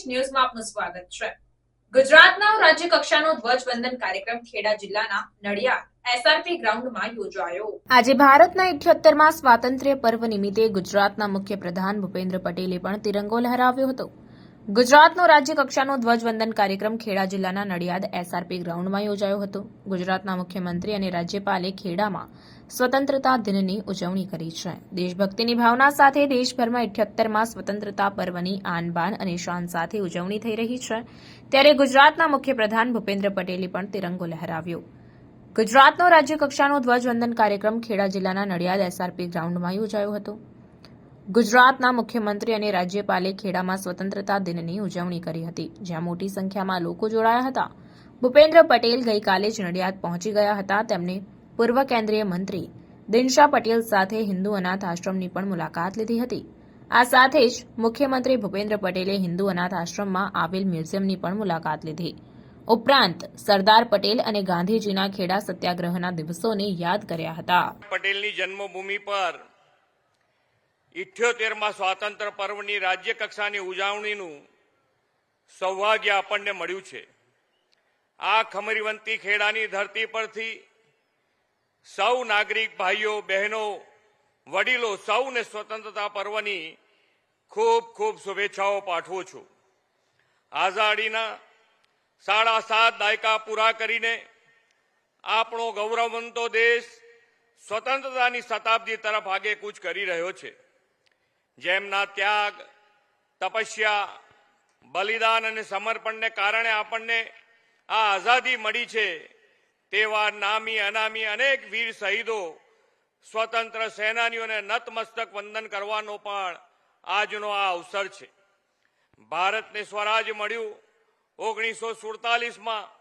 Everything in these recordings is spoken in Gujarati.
ન્યૂઝમાં આપનું સ્વાગત છે। ગુજરાતના રાજ્ય કક્ષાનો ધ્વજવંદન કાર્યક્રમ ખેડા જિલ્લાના નડિયાદ એસઆરપી ગ્રાઉન્ડમાં યોજાયો। આજે ભારતના 78મા સ્વાતંત્ર્ય પર્વ નિમિત્તે ગુજરાતના મુખ્યપ્રધાન ભૂપેન્દ્ર પટેલે પણ તિરંગો લહેરાવ્યો હતો। ગુજરાતનો રાજ્ય કક્ષાનો ધ્વજવંદન કાર્યક્રમ ખેડા જિલ્લાના નડિયાદ એસઆરપી ગ્રાઉન્ડમાં યોજાયો હતો। ગુજરાતના મુખ્યમંત્રી અને રાજ્યપાલે ખેડામાં સ્વતંત્રતા દિનની ઉજવણી કરી છે। દેશભક્તિની ભાવના સાથે દેશભરમાં 78મા સ્વતંત્રતા પર્વની આન બાન અને શાન સાથે ઉજવણી થઈ રહી છે, ત્યારે ગુજરાતના મુખ્યપ્રધાન ભૂપેન્દ્ર પટેલે પણ તિરંગો લહેરાવ્યો। ગુજરાતનો રાજ્ય કક્ષાનો ધ્વજવંદન કાર્યક્રમ ખેડા જિલ્લાના નડિયાદ એસઆરપી ગ્રાઉન્ડમાં યોજાયો હતો। ગુજરાતના મુખ્યમંત્રી અને રાજ્યપાલે ખેડામાં સ્વતંત્રતા દિનની ઉજવણી કરી હતી, જ્યાં મોટી સંખ્યામાં લોકો જોડાયા હતા। ભૂપેન્દ્ર પટેલ ગઈકાલે જ નડિયાદ પહોંચી ગયા હતા। તેમણે પૂર્વ કેન્દ્રીય મંત્રી દિનશા પટેલ સાથે હિન્દુ અનાથ આશ્રમની પણ મુલાકાત લીધી હતી। આ સાથે જ મુખ્યમંત્રી ભૂપેન્દ્ર પટેલે હિન્દુ અનાથ આશ્રમમાં આવેલ મ્યુઝિયમની પણ મુલાકાત લીધી। ઉપરાંત સરદાર પટેલ અને ગાંધીજીના ખેડા સત્યાગ્રહના દિવસોને યાદ કર્યા હતા। પટેલની જન્મભૂમિ પર 78મા સ્વાતંત્ર્ય પર્વની રાજ્ય કક્ષાની ઉજવણીનું સૌભાગ્ય આપણને મળ્યું છે। આ ખમરીવંતી ખેડાની ધરતી પરથી સૌ નાગરિક ભાઈઓ બહેનો વડીલો સૌને સ્વતંત્રતા પર્વની ખૂબ ખૂબ શુભેચ્છાઓ પાઠવું છું। આઝાદીના 7.5 દાયકા પૂરા કરીને આપણો ગૌરવવંતો દેશ સ્વતંત્રતાની શતાબ્દી તરફ આગેકૂચ કરી રહ્યો છે। જેમના ત્યાગ, તપસ્યા, બલિદાન અને સમર્પણને કારણે આપણને આ આઝાદી મળી છે, તેવા નામી અનામી અનેક વીર શહીદો સ્વતંત્ર સેનાનીઓને નતમસ્તક વંદન કરવાનો પણ આજનો આ અવસર છે। ભારતને સ્વરાજ મળ્યું 1947માં,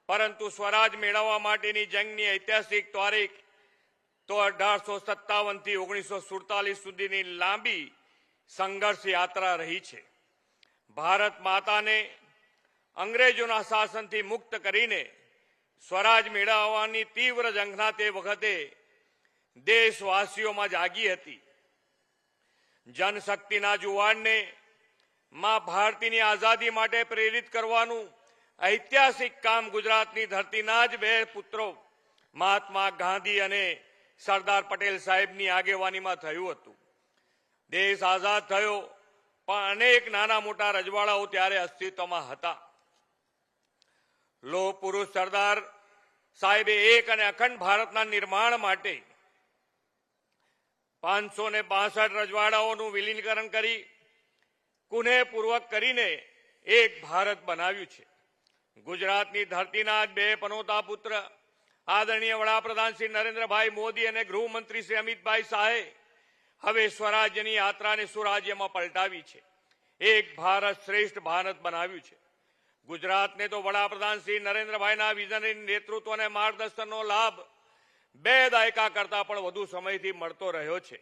પરંતુ સ્વરાજ મેળવવા માટેની જંગની ઐતિહાસિક તારીખ તો 1857થી 1947 સુધીની લાંબી સંઘર્ષ યાત્રા રહી છે। ભારત માતાને અંગ્રેજોના શાસનથી મુક્ત કરીને સ્વરાજ મેળવવાની તીવ્ર ઝંખના તે વખતે દેશવાસીઓમાં જાગી હતી। જનશક્તિના જુવાળને માં ભારતીની આઝાદી માટે પ્રેરિત કરવાનું ઐતિહાસિક કામ ગુજરાતની ધરતીના જ બે પુત્રો મહાત્મા ગાંધી અને સરદાર પટેલ સાહેબની આગેવાનીમાં થયું હતું। દેશ આઝાદ થયો, પણ અનેક નાના મોટા રજવાડાઓ ત્યારે અસ્તિત્વમાં હતા। લોહ પુરુષ સરદાર સાહેબે એક અને અખંડ ભારતના નિર્માણ માટે 562 રજવાડાઓનું વિલીનીકરણ કરી કુનેહપૂર્વક કરીને એક ભારત બનાવ્યું છે। ગુજરાતની ધરતીના જ બે પનોતા પુત્ર આદરણીય વડાપ્રધાન શ્રી નરેન્દ્રભાઈ મોદી અને ગૃહમંત્રી શ્રી અમિતભાઈ શાહે હવે સ્વરાજ્યની યાત્રાને સુરાજ્યમાં પલટાવી છે। એક ભારત શ્રેષ્ઠ ભારત બનાવ્યું છે। ગુજરાતને તો વડાપ્રધાન શ્રી નરેન્દ્રભાઈના વિઝનરી નેતૃત્વ અને માર્ગદર્શનનો લાભ 2 દાયકા કરતા પણ વધુ સમયથી મળતો રહ્યો છે।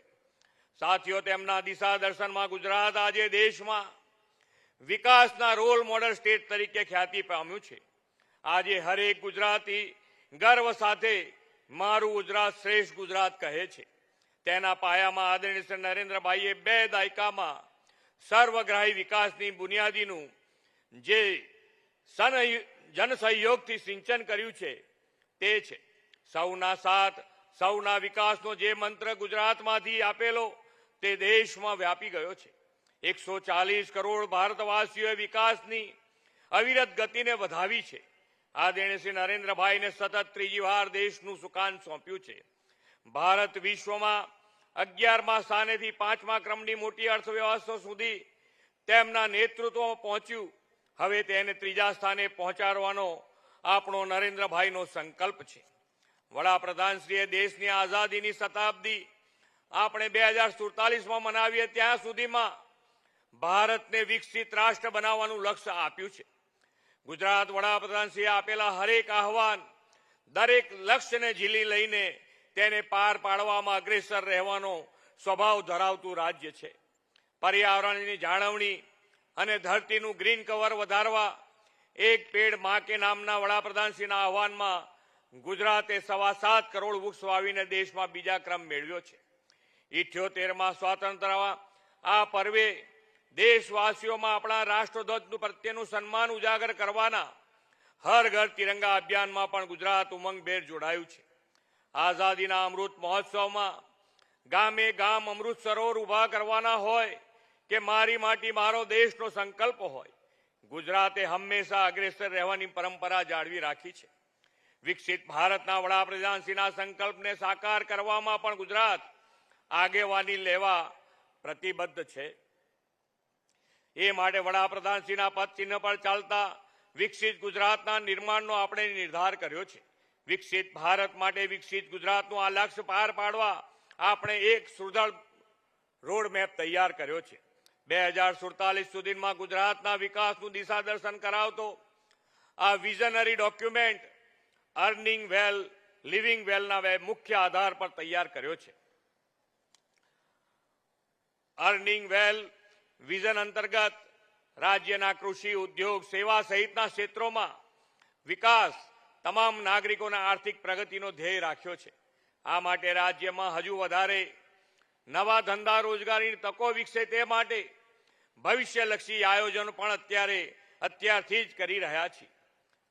સાથીઓ, તેમના દિશા દર્શનમાં ગુજરાત આજે દેશમાં વિકાસના રોલ મોડલ સ્ટેટ તરીકે ખ્યાતિ પામ્યું છે। આજે હરેક ગુજરાતી ગર્વ સાથે મારું ગુજરાત શ્રેષ્ઠ ગુજરાત કહે છે। તેના પાયામાં આદરણીય શ્રી નરેન્દ્રભાઈએ 2 દાયકામાં સર્વગ્રાહી વિકાસની બુનિયાદીનું જે જનસહયોગથી સિંચન કર્યું છે તે છે સૌના સાથ સૌના વિકાસનો જે મંત્ર ગુજરાતમાંથી આપેલો તે દેશમાં વ્યાપી ગયો છે। 140 કરોડ ભારતવાસીઓએ વિકાસની અવિરત ગતિને વધાવી છે। આદરણીય શ્રી નરેન્દ્રભાઈને સતત ત્રીજી વાર દેશનું સુકાન સોંપ્યું છે। ભારત વિશ્વમાં 11મા સ્થાનેથી 5મા ક્રમની મોટી અર્થવ્યવસ્થા સુધી તેમના નેતૃત્વમાં પહોંચ્યું। હવે તેને 3જા સ્થાને પહોંચાડવાનો આપણો નરેન્દ્રભાઈનો સંકલ્પ છે। વડાપ્રધાનશ્રીએ દેશની આઝાદીની શતાબ્દી આપણે 2047માં મનાવીએ ત્યાં સુધીમાં ભારતને વિકસિત રાષ્ટ્ર બનાવવાનું લક્ષ્ય આપ્યું છે। ગુજરાત વડાપ્રધાનશ્રીએ આપેલા હરેક આહવાન, દરેક લક્ષ્યને ઝીલી લઈને તેને પાર પાડવામાં અગ્રેસર રહેવાનો સ્વભાવ ધરાવતું રાજ્ય છે। પર્યાવરણની જાળવણી અને ધરતીનું ગ્રીન કવર વધારવા એક પેડ માં કે નામના વડાપ્રધાનશ્રીના આહવાનમાં ગુજરાતે 7.25 કરોડ વૃક્ષ વાવીને દેશમાં 2જા ક્રમ મેળવ્યો છે। 78મા સ્વાતંત્ર્ય આ પર્વે દેશવાસીઓમાં આપણા રાષ્ટ્રધ્વજ પ્રત્યેનું સન્માન ઉજાગર કરવાના હર ઘર તિરંગા અભિયાનમાં પણ ગુજરાત ઉમંગભેર જોડાયું છે. આઝાદીના અમૃત મહોત્સવમાં ગામે ગામ અમૃત સરોવર ઊભા કરવાના હોય કે મારી માટી મારો દેશનો સંકલ્પ હોય, ગુજરાતે હંમેશા અગ્રેસર રહેવાની પરંપરા જાળવી રાખી છે. વિકસિત ભારતના વડાપ્રધાનશ્રીના સંકલ્પને સાકાર કરવામાં પણ ગુજરાત આગેવાની લેવા પ્રતિબદ્ધ છે. એ માટે વડાપ્રધાનશ્રીના પદચિહ્ન પર ચાલતા વિકસિત ગુજરાતના નિર્માણનો આપણે નિર્ધાર કર્યો છે. વિકસિત ભારત માટે વિકસિત ગુજરાતનું આ લક્ષ્ય પાર પાડવા આપણે એક સુદૃઢ રોડ મેપ તૈયાર કર્યો છે. 2047 સુધીમાં ગુજરાતના વિકાસનું દિશા દર્શન કરાવતો આ વિઝનરી ડોક્યુમેન્ટ અર્નિંગ વેલ લિવિંગ વેલના મુખ્ય આધાર પર તૈયાર કર્યો છે. અર્નિંગ વેલ વિઝન અંતર્ગત રાજ્યના કૃષિ, ઉદ્યોગ, સેવા સહિતના ક્ષેત્રોમાં વિકાસ તમામ નાગરિકોના આર્થિક પ્રગતિનો ધ્યેય રાખ્યો છે. આ માટે રાજ્યમાં હજુ વધારે નવા ધંધા રોજગારીની તકો વિકસે તે માટે ભવિષ્યલક્ષી આયોજનો પણ અત્યારથી જ કરી રહ્યા છીએ.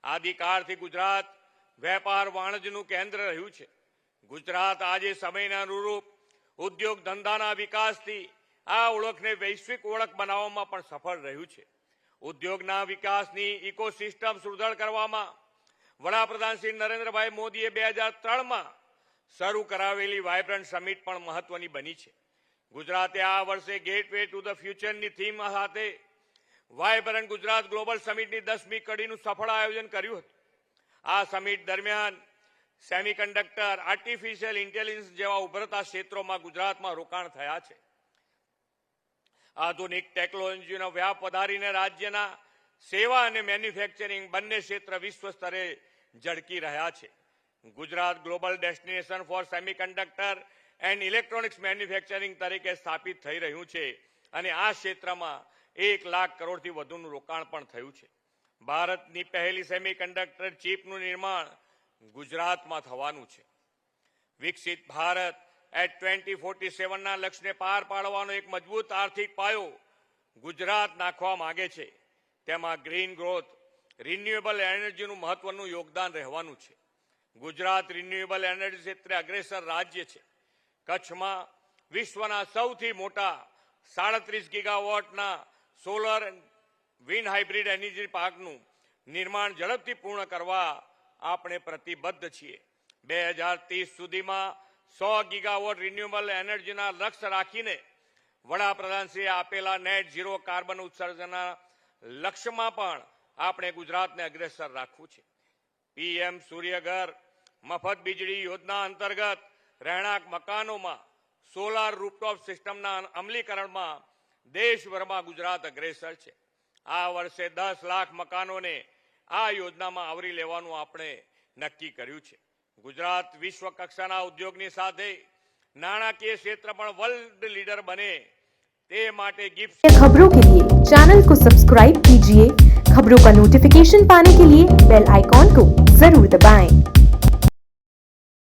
આદિકાળથી ગુજરાત વેપાર વાણિજ્યનું કેન્દ્ર રહ્યું છે. ગુજરાત આજે સમયના અનુરૂપ ઉદ્યોગ ધંધાના વિકાસથી આ ઓળખને વૈશ્વિક ઓળખ બનાવવામાં પણ સફળ રહ્યું છે. ઉદ્યોગના વિકાસની ઇકોસિસ્ટમ સુદૃઢ કરવામાં વડાપ્રધાન શ્રી નરેન્દ્રભાઈ મોદીએ 2003માં શરૂ કરાવેલી વાઇબ્રન્ટ સમિટ પણ મહત્વની બની છે. ગુજરાતે આ વર્ષે ગેટવે ટુ ધ ફ્યુચરની થીમ સાથે વાઇબ્રન્ટ ગુજરાત ગ્લોબલ સમિટની 10મી કડીનું સફળ આયોજન કર્યું હતું. આ સમિટ દરમિયાન સેમિકન્ડક્ટર, આર્ટિફિશિયલ ઇન્ટેલિજન્સ જેવા ઉભરતા ક્ષેત્રોમાં ગુજરાતમાં રોકાણ થયા છે. આધુનિક ટેકનોલોજીનો વ્યાપ વધારીને રાજ્યના સેવા અને મેન્યુફેક્ચરિંગ બંને ક્ષેત્ર વિશ્વ સ્તરે ઝળકી રહ્યા છે. Gujarat global destination for semiconductor and electronics manufacturing તરીકે સ્થાપિત થઈ રહ્યું છે અને આ ક્ષેત્રમાં 1 લાખ કરોડથી વધુનું રોકાણ પણ થયું છે. ભારતની પહેલી સેમિકન્ડક્ટર ચિપનું નિર્માણ ગુજરાતમાં થવાનું છે. વિકસિત ભારત એટ 2047ના લક્ષ્યને પાર પાડવાનો એક મજબૂત આર્થિક પાયો ગુજરાત નાખવા માંગે છે. તેમાં ગ્રીન ગ્રોથ, રિન્યુએબલ એનર્જીનું મહત્વનું યોગદાન રહેવાનું છે. ગુજરાત રિન્યુએબલ એનર્જી ક્ષેત્રે અગ્રેસર રાજ્ય છે. કચ્છમાં વિશ્વના સૌથી મોટા 37 ગીગાવોટના સોલર વિન્ડ હાઇબ્રિડ એનર્જી પાર્કનું નિર્માણ ઝડપથી પૂર્ણ કરવા આપણે પ્રતિબદ્ધ છીએ. 2030 સુધીમાં 100 ગીગાવોટ રિન્યુએબલ એનર્જીના લક્ષ્ય રાખીને વડાપ્રધાનશ્રીએ આપેલા નેટ ઝીરો કાર્બન ઉત્સર્જનના લક્ષ્યમાં પણ આપણે ગુજરાતને અગ્રેસર રાખવું છે. પીએમ સૂર્યઘર મફત વીજળી યોજના અંતર્ગત રહેણાંક મકાનોમાં સોલાર રૂફટોપ સિસ્ટમના અમલીકરણમાં દેશભરમાં ગુજરાત અગ્રેસર છે. આ વર્ષે 10 લાખ મકાનોને આ યોજનામાં આવરી લેવાનું આપણે નક્કી કર્યું છે. ગુજરાત વિશ્વ કક્ષાના ઉદ્યોગની સાથે નાણાકીય ક્ષેત્ર પણ વર્લ્ડ લીડર બને તે માટે गिफ्ट खबरों के लिए चैनल को सब्सक्राइब कीजिए। खबरों का नोटिफिकेशन पाने के लिए बेल आइकॉन को जरूर दबाएं।